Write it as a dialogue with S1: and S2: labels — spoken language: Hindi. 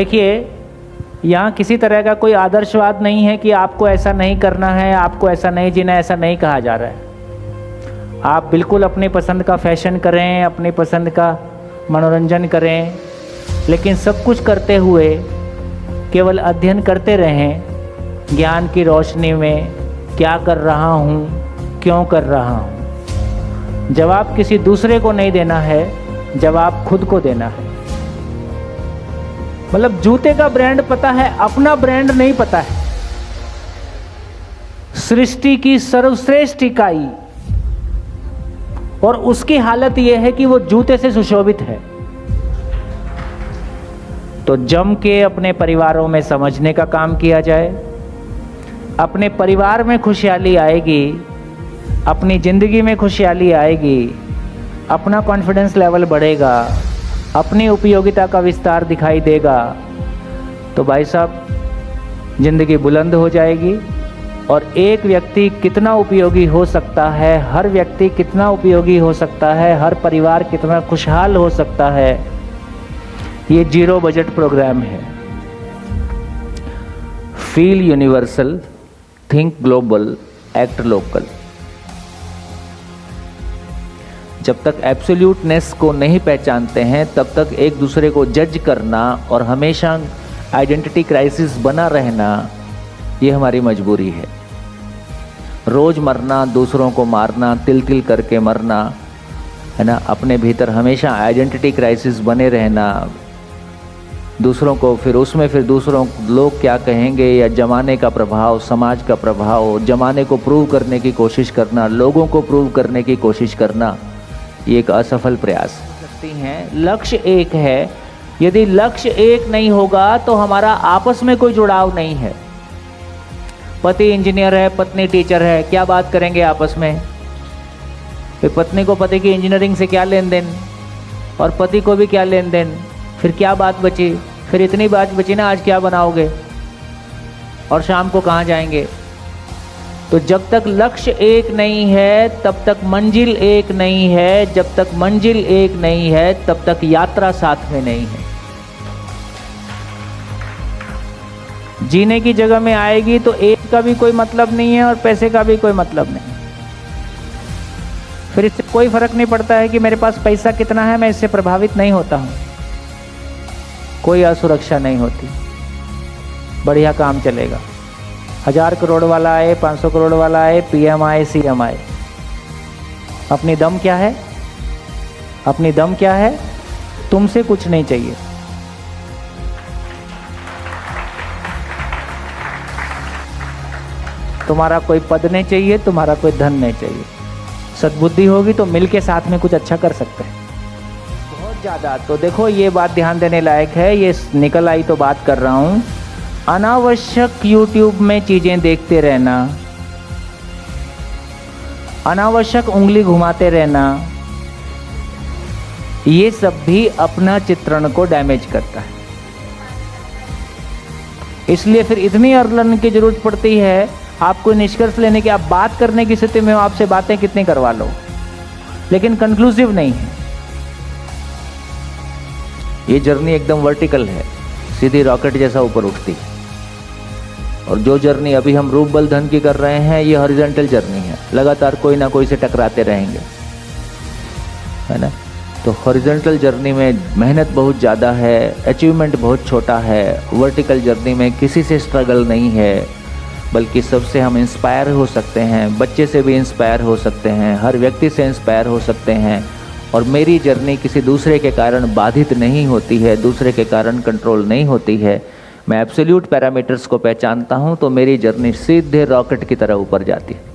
S1: देखिए, यहाँ किसी तरह का कोई आदर्शवाद नहीं है कि आपको ऐसा नहीं करना है, आपको ऐसा नहीं जीना, ऐसा नहीं कहा जा रहा है। आप बिल्कुल अपनी पसंद का फैशन करें, अपनी पसंद का मनोरंजन करें, लेकिन सब कुछ करते हुए केवल अध्ययन करते रहें ज्ञान की रोशनी में, क्या कर रहा हूँ, क्यों कर रहा हूँ। जवाब किसी दूसरे को नहीं देना है, जवाब खुद को देना है। मतलब जूते का ब्रांड पता है, अपना ब्रांड नहीं पता है। सृष्टि की सर्वश्रेष्ठ इकाई और उसकी हालत यह है कि वो जूते से सुशोभित है। तो जम के अपने परिवारों में समझने का काम किया जाए। अपने परिवार में खुशहाली आएगी, अपनी जिंदगी में खुशहाली आएगी, अपना कॉन्फिडेंस लेवल बढ़ेगा, अपनी उपयोगिता का विस्तार दिखाई देगा, तो भाई साहब जिंदगी बुलंद हो जाएगी। और एक व्यक्ति कितना उपयोगी हो सकता है, हर व्यक्ति कितना उपयोगी हो सकता है, हर परिवार कितना खुशहाल हो सकता है, ये जीरो बजट प्रोग्राम है। Feel universal, think global, act local. जब तक एब्सोल्यूटनेस को नहीं पहचानते हैं तब तक एक दूसरे को जज करना और हमेशा आइडेंटिटी क्राइसिस बना रहना, ये हमारी मजबूरी है। रोज मरना, दूसरों को मारना, तिल तिल करके मरना, है ना, अपने भीतर हमेशा आइडेंटिटी क्राइसिस बने रहना, दूसरों को फिर उसमें फिर दूसरों लोग क्या कहेंगे या जमाने का प्रभाव, समाज का प्रभाव, जमाने को प्रूव करने की कोशिश करना, लोगों को प्रूव करने की कोशिश करना, ये एक असफल प्रयास सकती हैं। लक्ष्य एक है, यदि लक्ष्य एक नहीं होगा तो हमारा आपस में कोई जुड़ाव नहीं है। पति इंजीनियर है, पत्नी टीचर है, क्या बात करेंगे आपस में? फिर पत्नी को पति की इंजीनियरिंग से क्या लेन देन, और पति को भी क्या लेन देन, फिर क्या बात बची? फिर इतनी बात बची ना, आज क्या बनाओगे और शाम को कहाँ जाएंगे? तो जब तक लक्ष्य एक नहीं है तब तक मंजिल एक नहीं है, जब तक मंजिल एक नहीं है तब तक यात्रा साथ में नहीं है। जीने की जगह में आएगी तो एक का भी कोई मतलब नहीं है और पैसे का भी कोई मतलब नहीं। फिर इससे कोई फर्क नहीं पड़ता है कि मेरे पास पैसा कितना है, मैं इससे प्रभावित नहीं होता हूँ। कोई असुरक्षा नहीं होती, बढ़िया काम चलेगा। 1000 करोड़ वाला आए, 500 करोड़ वाला आए, PM आए, CM आए, अपनी दम क्या है? अपनी दम क्या है? तुमसे कुछ नहीं चाहिए। तुम्हारा कोई पद नहीं चाहिए, तुम्हारा कोई धन नहीं चाहिए। सद्बुद्धि होगी तो मिलके साथ में कुछ अच्छा कर सकते हैं। बहुत ज़्यादा तो देखो, ये बात ध्यान देने लायक है, ये निकल आई तो बात कर रहा हूँ। अनावश्यक YouTube में चीज़ें देखते रहना, अनावश्यक उंगली घुमाते रहना, ये सब भी अपना चित्रण को डैमेज करता है। इसलिए फिर इतनी अर्लन की जरूरत पड़ती है आपको निष्कर्ष लेने की। आप बात करने की स्थिति में आपसे बातें कितनी करवा लो, लेकिन कंक्लूसिव नहीं है। ये जर्नी एकदम वर्टिकल है, सीधी रॉकेट जैसा ऊपर उठती है। और जो जर्नी अभी हम रूप बल धन की कर रहे हैं, ये हॉरिजॉन्टल जर्नी है। लगातार कोई ना कोई से टकराते रहेंगे, है ना। तो हॉरिजॉन्टल जर्नी में मेहनत बहुत ज़्यादा है, अचीवमेंट बहुत छोटा है। वर्टिकल जर्नी में किसी से स्ट्रगल नहीं है, बल्कि सबसे हम इंस्पायर हो सकते हैं। बच्चे से भी इंस्पायर हो सकते हैं, हर व्यक्ति से इंस्पायर हो सकते हैं। और मेरी जर्नी किसी दूसरे के कारण बाधित नहीं होती है, दूसरे के कारण कंट्रोल नहीं होती है। मैं एब्सोल्यूट पैरामीटर्स को पहचानता हूँ तो मेरी जर्नी सीधे रॉकेट की तरह ऊपर जाती है।